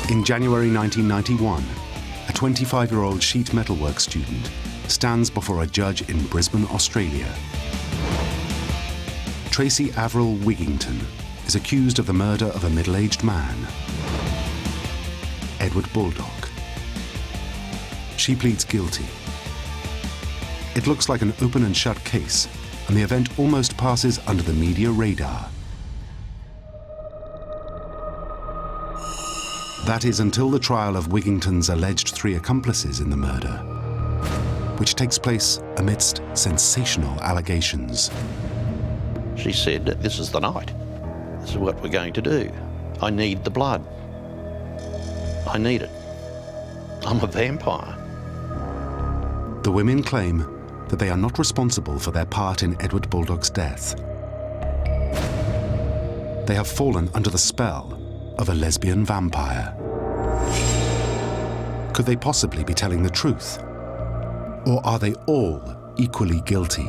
In January 1991, a 25-year-old sheet metalwork student stands before a judge in Brisbane, Australia. Tracy Averill Wigington is accused of the murder of a middle-aged man, Edward Baldock. She pleads guilty. It looks like an open and shut case, and the event almost passes under the media radar. That is until the trial of Wigington's alleged 3 accomplices in the murder, which takes place amidst sensational allegations. She said, "This is the night. This is what we're going to do. I need the blood. I need it. I'm a vampire." The women claim that they are not responsible for their part in Edward Baldock's death. They have fallen under the spell of a lesbian vampire. Could they possibly be telling the truth? Or are they all equally guilty?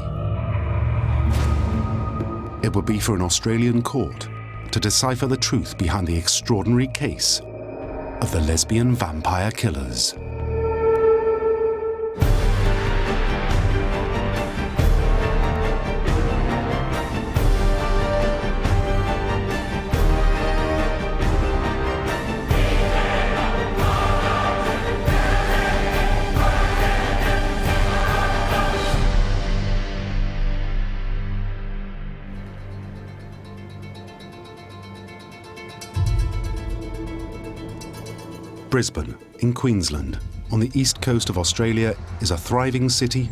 It would be for an Australian court to decipher the truth behind the extraordinary case of the lesbian vampire killers. Brisbane, in Queensland, on the east coast of Australia, is a thriving city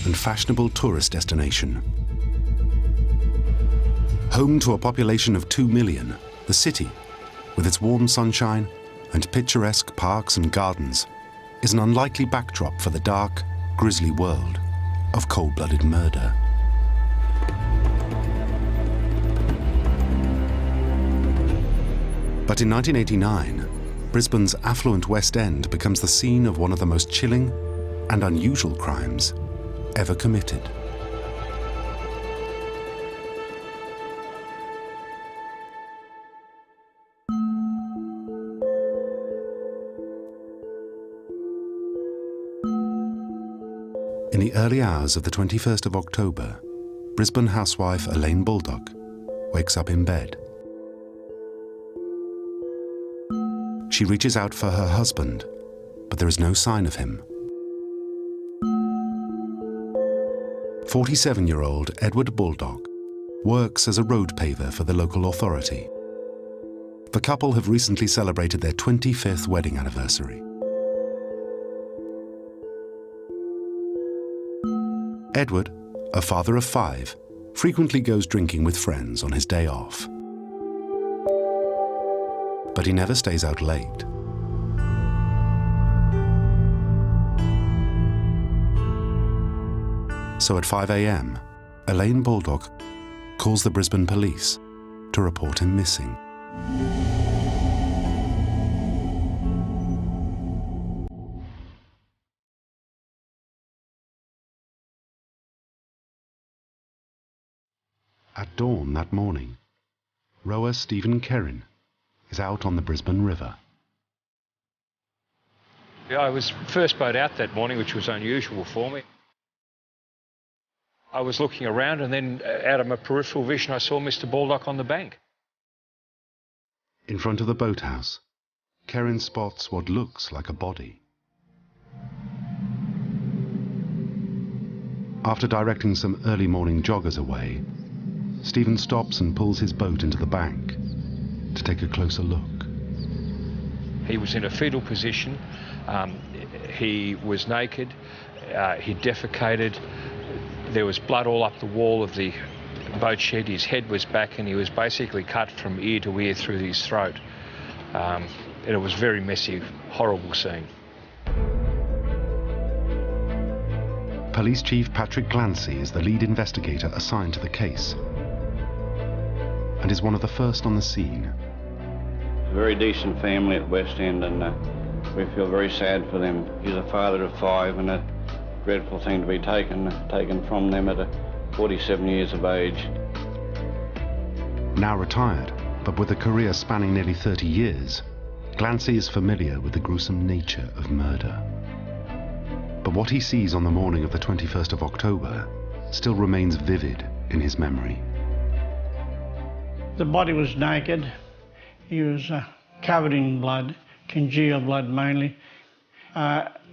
and fashionable tourist destination. Home to a population of 2 million, the city, with its warm sunshine and picturesque parks and gardens, is an unlikely backdrop for the dark, grisly world of cold-blooded murder. But in 1989, Brisbane's affluent West End becomes the scene of one of the most chilling and unusual crimes ever committed. In the early hours of the 21st of October, Brisbane housewife Elaine Baldock wakes up in bed. She reaches out for her husband, but there is no sign of him. 47-year-old Edward Baldock works as a road paver for the local authority. The couple have recently celebrated their 25th wedding anniversary. Edward, a father of 5, frequently goes drinking with friends on his day off. But he never stays out late. So at 5 a.m., Elaine Baldock calls the Brisbane police to report him missing. At dawn that morning, rower Stephen Kerrin is out on the Brisbane River. I was first boat out that morning, which was unusual for me. I was looking around and then out of my peripheral vision I saw Mr. Baldock on the bank. In front of the boathouse, Kerrin spots what looks like a body. After directing some early morning joggers away, Stephen stops and pulls his boat into the bank to take a closer look. He was in a fetal position, he was naked, he defecated, there was blood all up the wall of the boat shed, his head was back and he was basically cut from ear to ear through his throat. And it was a very messy, horrible scene. Police Chief Patrick Glancy is the lead investigator assigned to the case and is one of the first on the scene. A very decent family at West End, and we feel very sad for them. He's a father of 5, and a dreadful thing to be taken from them at 47 years of age. Now retired, but with a career spanning nearly 30 years, Clancy is familiar with the gruesome nature of murder. But what he sees on the morning of the 21st of October still remains vivid in his memory. The body was naked. He was covered in blood, congealed blood mainly.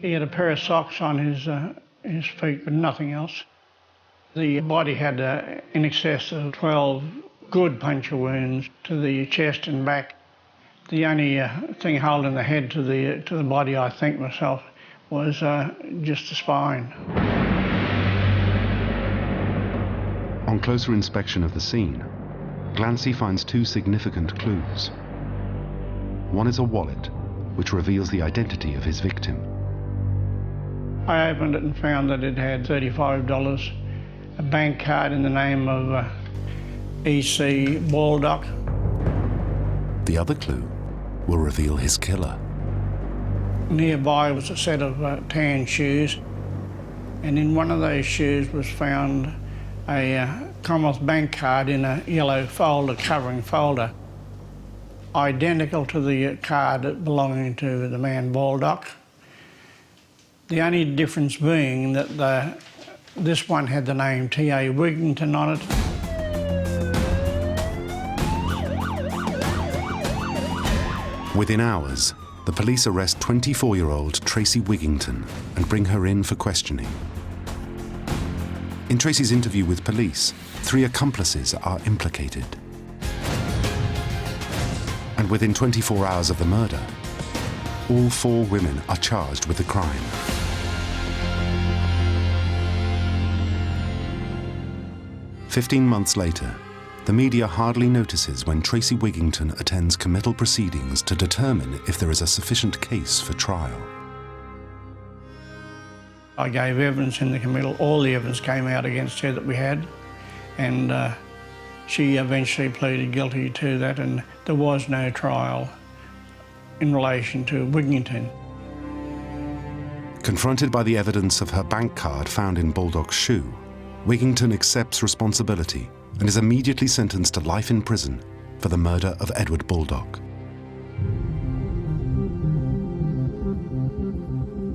He had a pair of socks on his feet, but nothing else. The body had in excess of 12 good puncture wounds to the chest and back. The only thing holding the head to the body, I think myself, was just the spine. On closer inspection of the scene, Clancy finds two significant clues. One is a wallet, which reveals the identity of his victim. I opened it and found that it had $35, a bank card in the name of E.C. Baldock. The other clue will reveal his killer. Nearby was a set of tan shoes, and in one of those shoes was found a Commonwealth bank card in a yellow folder, covering folder, identical to the card belonging to the man Baldock. The only difference being that this one had the name T.A. Wigington on it. Within hours, the police arrest 24-year-old Tracy Wigington and bring her in for questioning. In Tracy's interview with police, 3 accomplices are implicated. And within 24 hours of the murder, all 4 women are charged with the crime. "15 months later, the media hardly notices when Tracy Wigington attends committal proceedings to determine if there is a sufficient case for trial. I gave evidence in the committal. All the evidence came out against her that we had, and she eventually pleaded guilty to that, and there was no trial in relation to Wigington. Confronted by the evidence of her bank card found in Baldock's shoe, Wigington accepts responsibility and is immediately sentenced to life in prison for the murder of Edward Baldock.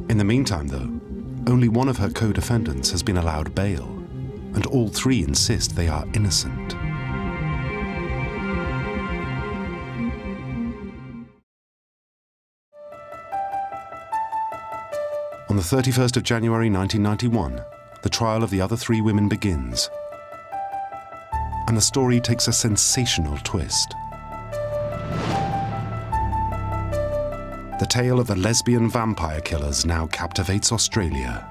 In the meantime, though, only one of her co-defendants has been allowed bail, and all 3 insist they are innocent. On the 31st of January 1991, the trial of the other 3 women begins, and the story takes a sensational twist. The tale of the lesbian vampire killers now captivates Australia.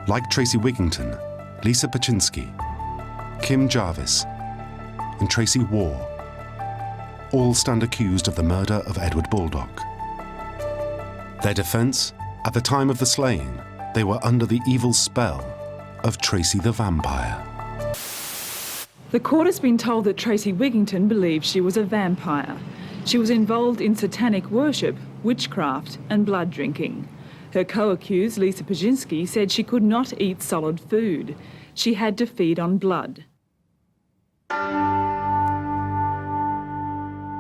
Like Tracy Wigington, Lisa Ptaschinski, Kim Jarvis, and Tracy Waugh all stand accused of the murder of Edward Baldock. Their defense? At the time of the slaying, they were under the evil spell of Tracy the vampire. The court has been told that Tracy Wigington believed she was a vampire. She was involved in satanic worship, witchcraft and blood drinking. Her co-accused, Lisa Ptaschinski, said she could not eat solid food. She had to feed on blood.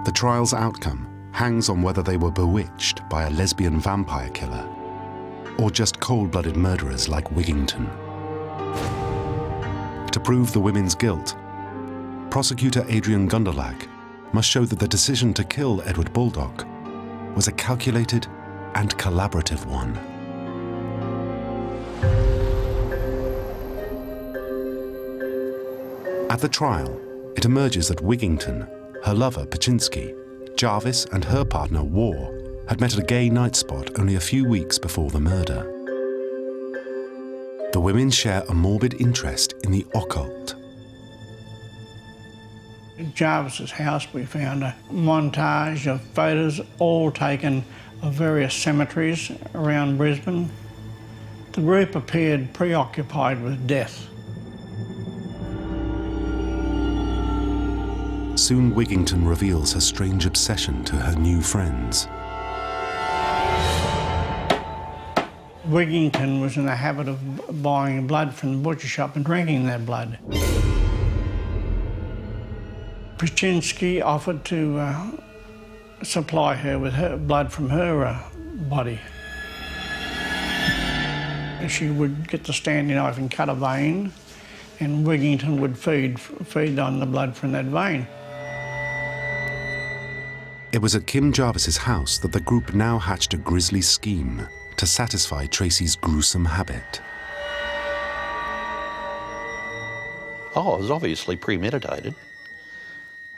The trial's outcome hangs on whether they were bewitched by a lesbian vampire killer or just cold-blooded murderers like Wigington. To prove the women's guilt, prosecutor Adrian Gunderlag must show that the decision to kill Edward Baldock was a calculated and collaborative one. At the trial, it emerges that Wigington, her lover Ptaschinski, Jarvis and her partner Waugh had met at a gay night spot only a few weeks before the murder. The women share a morbid interest in the occult. At Jarvis's house, we found a montage of photos, all taken of various cemeteries around Brisbane. The group appeared preoccupied with death. Soon Wigington reveals her strange obsession to her new friends. Wigington was in the habit of buying blood from the butcher shop and drinking that blood. Ptaschinski offered to supply her with her blood from her body. She would get the Stanley knife and cut a vein, and Wigington would feed on the blood from that vein. It was at Kim Jarvis's house that the group now hatched a grisly scheme to satisfy Tracy's gruesome habit. Oh, it was obviously premeditated.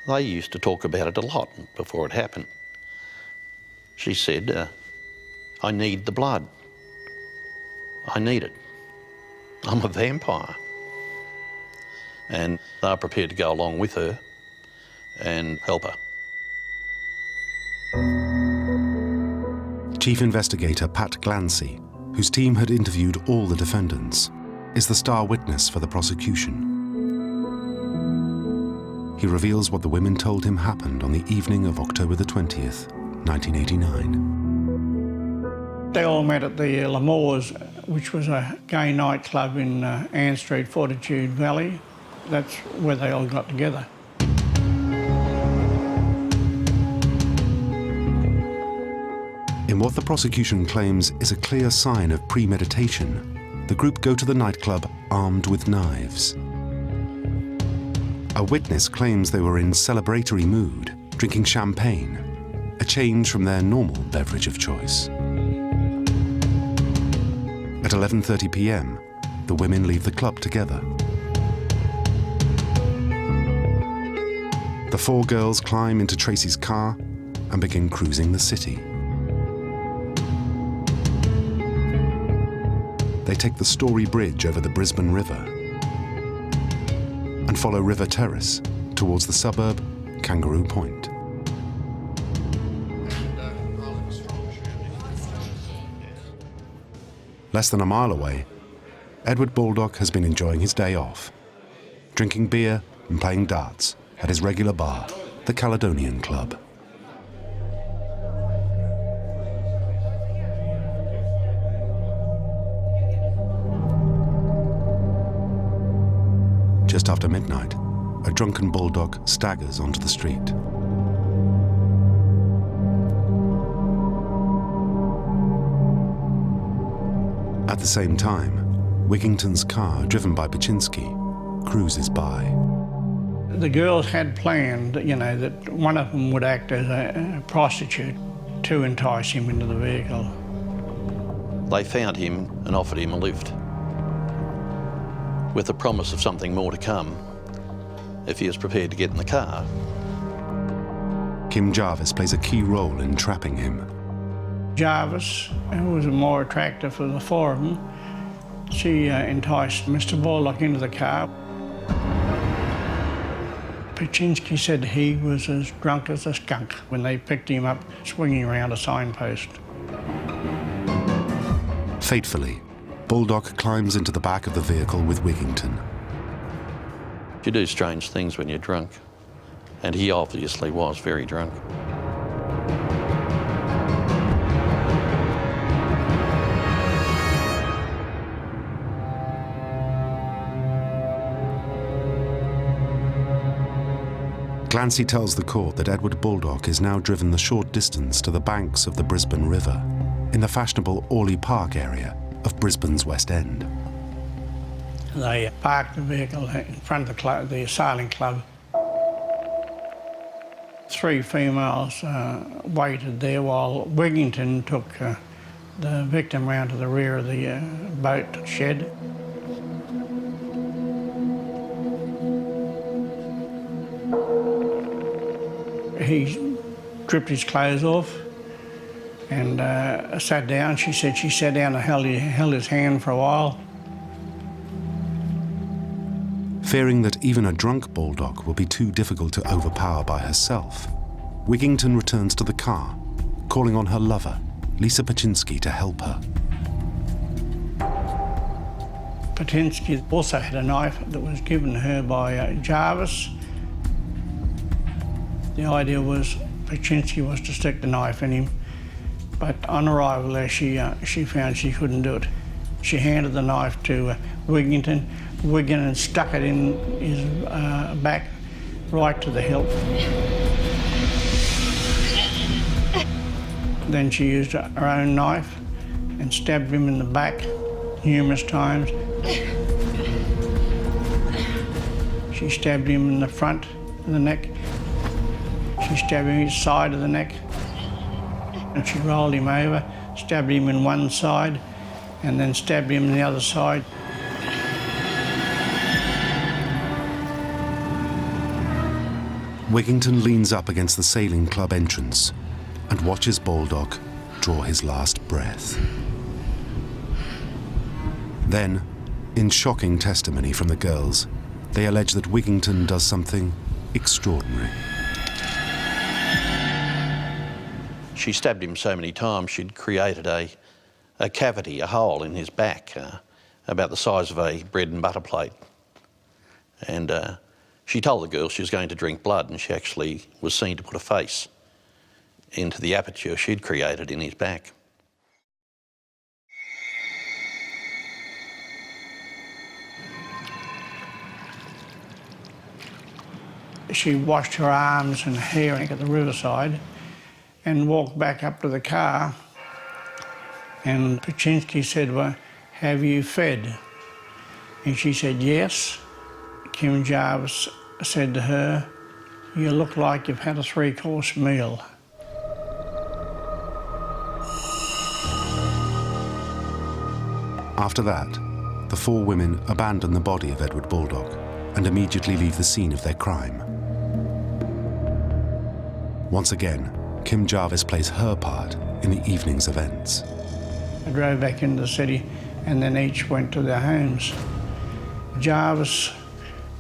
They used to talk about it a lot before it happened. She said, I need the blood. I need it. I'm a vampire. And they were prepared to go along with her and help her. Chief Investigator Pat Glancy, whose team had interviewed all the defendants, is the star witness for the prosecution. He reveals what the women told him happened on the evening of October the 20th, 1989. They all met at the L'Amour's, which was a gay nightclub in Ann Street, Fortitude Valley. That's where they all got together. In what the prosecution claims is a clear sign of premeditation, the group go to the nightclub armed with knives. A witness claims they were in celebratory mood, drinking champagne, a change from their normal beverage of choice. At 11:30 p.m, the women leave the club together. The four girls climb into Tracy's car and begin cruising the city. They take the Story Bridge over the Brisbane River and follow River Terrace towards the suburb Kangaroo Point. Less than a mile away, Edward Baldock has been enjoying his day off, drinking beer and playing darts at his regular bar, the Caledonian Club. Just after midnight, a drunken Baldock staggers onto the street. At the same time, Wigington's car, driven by Paczynski, cruises by. The girls had planned, that one of them would act as a prostitute to entice him into the vehicle. They found him and offered him a lift, with the promise of something more to come if he was prepared to get in the car. Kim Jarvis plays a key role in trapping him. Jarvis, who was more attractive of the four of them, she enticed Mr. Baldock into the car. Paczynski said he was as drunk as a skunk when they picked him up swinging around a signpost. Fatefully, Baldock climbs into the back of the vehicle with Wigington. You do strange things when you're drunk, and he obviously was very drunk. Glancy tells the court that Edward Baldock is now driven the short distance to the banks of the Brisbane River in the fashionable Orley Park area of Brisbane's West End. They parked the vehicle in front of the sailing club. Three females waited there while Wigington took the victim round to the rear of the boat shed. He stripped his clothes off and sat down. She said she sat down and held his hand for a while. Fearing that even a drunk Baldock will be too difficult to overpower by herself, Wigington returns to the car, calling on her lover, Lisa Paczynski, to help her. Paczynski also had a knife that was given her by Jarvis. The idea was Paczynski was to stick the knife in him, but on arrival there she found she couldn't do it. She handed the knife to Wigington. Wigington stuck it in his back right to the hilt. Then she used her own knife and stabbed him in the back numerous times. She stabbed him in the front of the neck. She stabbed him in his side of the neck. And she rolled him over, stabbed him in one side, and then stabbed him in the other side. Wigington leans up against the sailing club entrance and watches Baldock draw his last breath. Then, in shocking testimony from the girls, they allege that Wigington does something extraordinary. She stabbed him so many times she'd created a cavity, a hole in his back, about the size of a bread and butter plate. And she told the girl she was going to drink blood, and she actually was seen to put a face into the aperture she'd created in his back. She washed her arms and hair at the riverside and walked back up to the car, and Paczynski said, "Well, have you fed?" And she said, "Yes." Kim Jarvis said to her, "You look like you've had a 3-course meal." After that, the 4 women abandon the body of Edward Baldock and immediately leave the scene of their crime. Once again, Kim Jarvis plays her part in the evening's events. I drove back into the city and then each went to their homes. Jarvis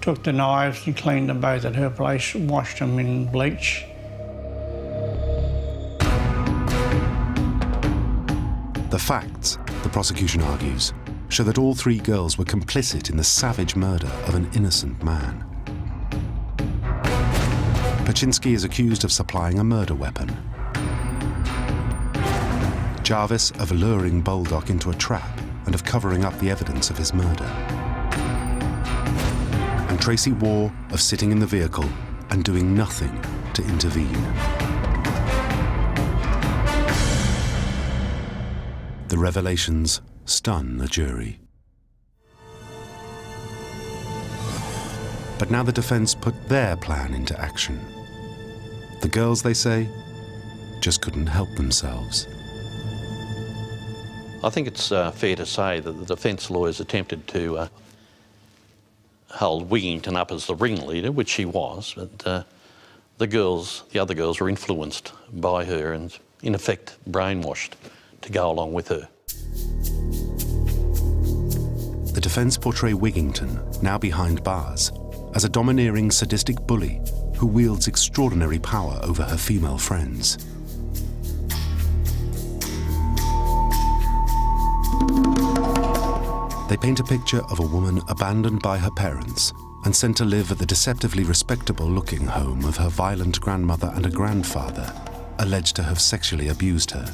took the knives and cleaned them both at her place, washed them in bleach. The facts, the prosecution argues, show that all 3 girls were complicit in the savage murder of an innocent man. Paczynski is accused of supplying a murder weapon. Jarvis of luring Baldock into a trap and of covering up the evidence of his murder. And Tracy Waugh of sitting in the vehicle and doing nothing to intervene. The revelations stun the jury. But now the defense put their plan into action. The girls, they say, just couldn't help themselves. I think it's fair to say that the defence lawyers attempted to hold Wigington up as the ringleader, which she was, but the other girls were influenced by her and, in effect, brainwashed to go along with her. The defence portray Wigington, now behind bars, as a domineering, sadistic bully who wields extraordinary power over her female friends. They paint a picture of a woman abandoned by her parents and sent to live at the deceptively respectable-looking home of her violent grandmother and a grandfather, alleged to have sexually abused her.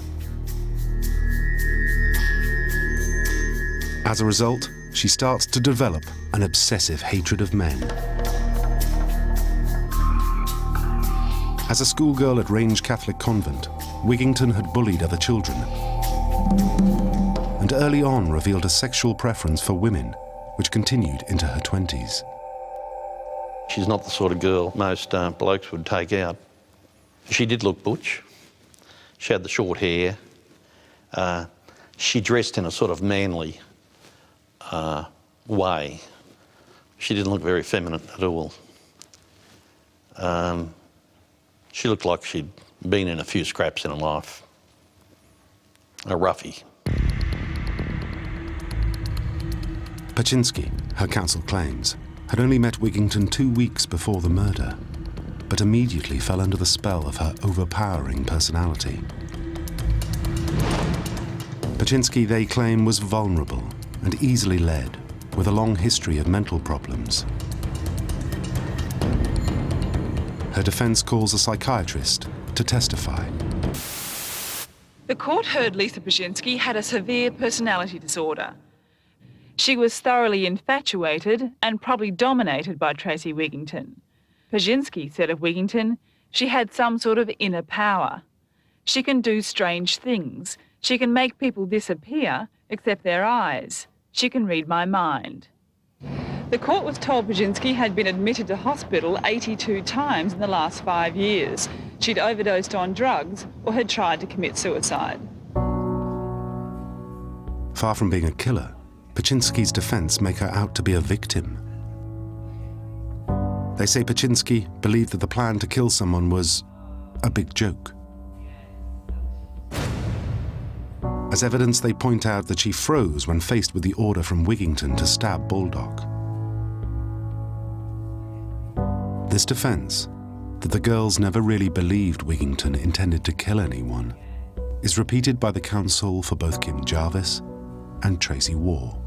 As a result, she starts to develop an obsessive hatred of men. As a schoolgirl at Range Catholic Convent, Wigington had bullied other children and early on revealed a sexual preference for women, which continued into her 20s. She's not the sort of girl most blokes would take out. She did look butch. She had the short hair. She dressed in a sort of manly way. She didn't look very feminine at all. She looked like she'd been in a few scraps in her life. A roughie. Paczynski, her counsel claims, had only met Wigington 2 weeks before the murder, but immediately fell under the spell of her overpowering personality. Paczynski, they claim, was vulnerable and easily led, with a long history of mental problems. Her defense calls a psychiatrist to testify. The court heard Lisa Paczynski had a severe personality disorder. She was thoroughly infatuated and probably dominated by Tracy Wigington. Paczynski said of Wigington, she had some sort of inner power. She can do strange things. She can make people disappear, except their eyes. She can read my mind. The court was told Brzezinski had been admitted to hospital 82 times in the last 5 years. She'd overdosed on drugs or had tried to commit suicide. Far from being a killer, Paczynski's defense make her out to be a victim. They say Paczynski believed that the plan to kill someone was a big joke. As evidence, they point out that she froze when faced with the order from Wigington to stab Baldock. This defense, that the girls never really believed Wigington intended to kill anyone, is repeated by the counsel for both Kim Jarvis and Tracy Waugh.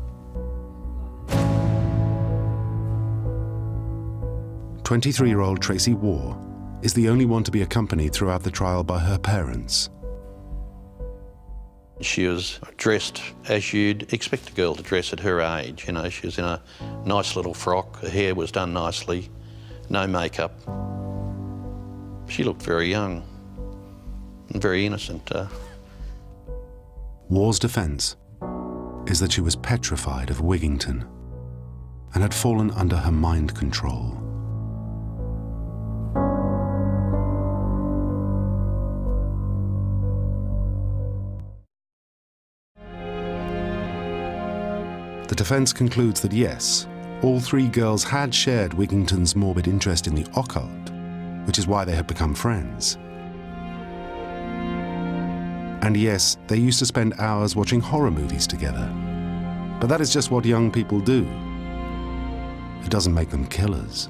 23-year-old Tracy Waugh is the only one to be accompanied throughout the trial by her parents. She was dressed as you'd expect a girl to dress at her age. You know, she was in a nice little frock, her hair was done nicely, no makeup. She looked very young and very innocent. Waugh's defense is that she was petrified of Wigington and had fallen under her mind control. The defense concludes that yes, all three girls had shared Wigington's morbid interest in the occult, which is why they had become friends. And yes, they used to spend hours watching horror movies together. But that is just what young people do. It doesn't make them killers.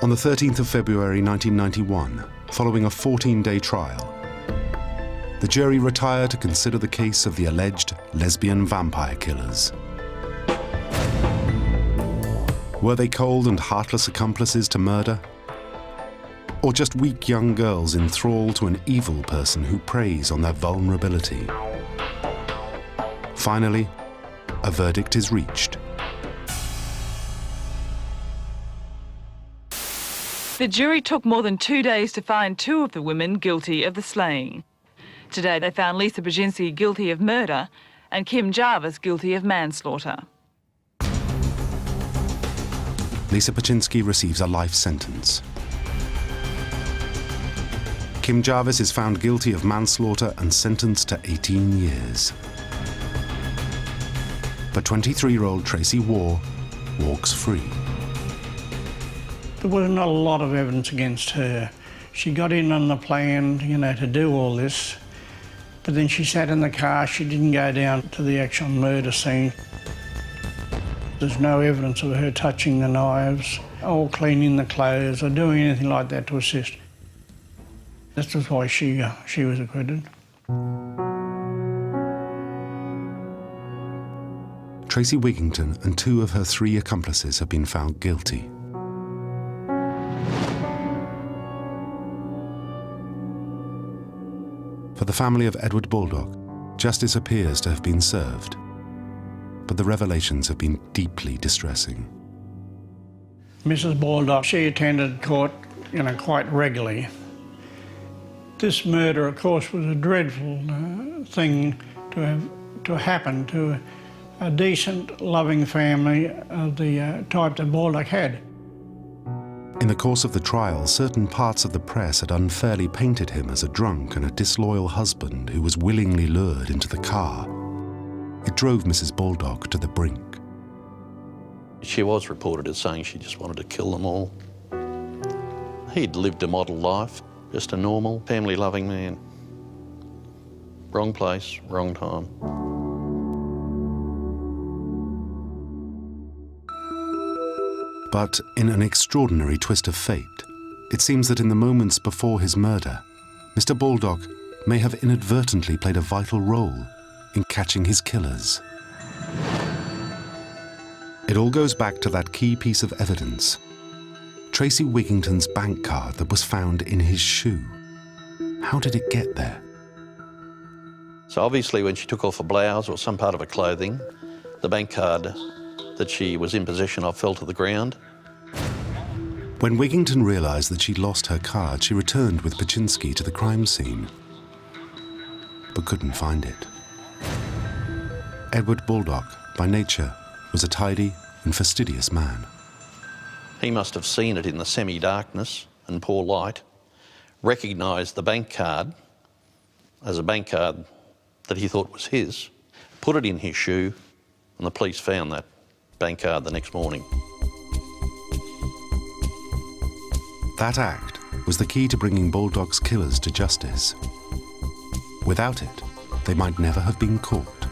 On the 13th of February 1991, following a 14-day trial, the jury retired to consider the case of the alleged lesbian vampire killers. Were they cold and heartless accomplices to murder? Or just weak young girls in thrall to an evil person who preys on their vulnerability? Finally, a verdict is reached. The jury took more than 2 days to find two of the women guilty of the slaying. Today they found Lisa Brzezinski guilty of murder and Kim Jarvis guilty of manslaughter. Lisa Paczynski receives a life sentence. Kim Jarvis is found guilty of manslaughter and sentenced to 18 years. But 23-year-old Tracy Waugh walks free. There was not a lot of evidence against her. She got in on the plan, to do all this. But then she sat in the car, she didn't go down to the actual murder scene. There's no evidence of her touching the knives, or cleaning the clothes, or doing anything like that to assist. This was why she was acquitted. Tracy Wigington and two of her three accomplices have been found guilty. For the family of Edward Baldock, justice appears to have been served, but the revelations have been deeply distressing. Mrs. Baldock, she attended court, quite regularly. This murder, of course, was a dreadful thing to happen to a decent, loving family of the type that Baldock had. In the course of the trial, certain parts of the press had unfairly painted him as a drunk and a disloyal husband who was willingly lured into the car. It drove Mrs. Baldock to the brink. She was reported as saying she just wanted to kill them all. He'd lived a model life, just a normal, family-loving man. Wrong place, wrong time. But in an extraordinary twist of fate, it seems that in the moments before his murder, Mr. Baldock may have inadvertently played a vital role in catching his killers. It all goes back to that key piece of evidence, Tracy Wigington's bank card that was found in his shoe. How did it get there? So obviously when she took off a blouse or some part of her clothing, the bank card that she was in possession of fell to the ground. When Wigington realised that she'd lost her card, she returned with Paczynski to the crime scene, but couldn't find it. Edward Baldock, by nature, was a tidy and fastidious man. He must have seen it in the semi-darkness and poor light, recognised the bank card as a bank card that he thought was his, put it in his shoe, and the police found that bank card the next morning. That act was the key to bringing Baldock's killers to justice. Without it, they might never have been caught.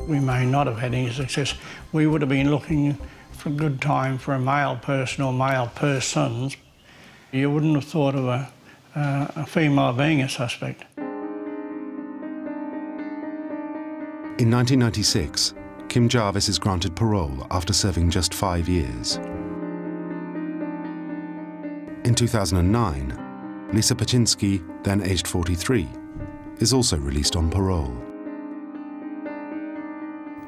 We may not have had any success. We would have been looking for a good time for a male person or male persons. You wouldn't have thought of a female being a suspect. In 1996, Kim Jarvis is granted parole after serving just 5 years. In 2009, Lisa Paczynski, then aged 43, is also released on parole.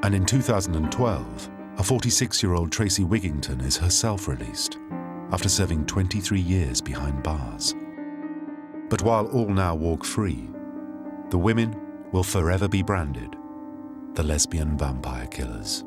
And in 2012, a 46-year-old Tracy Wigington is herself released after serving 23 years behind bars. But while all now walk free, the women will forever be branded the lesbian vampire killers.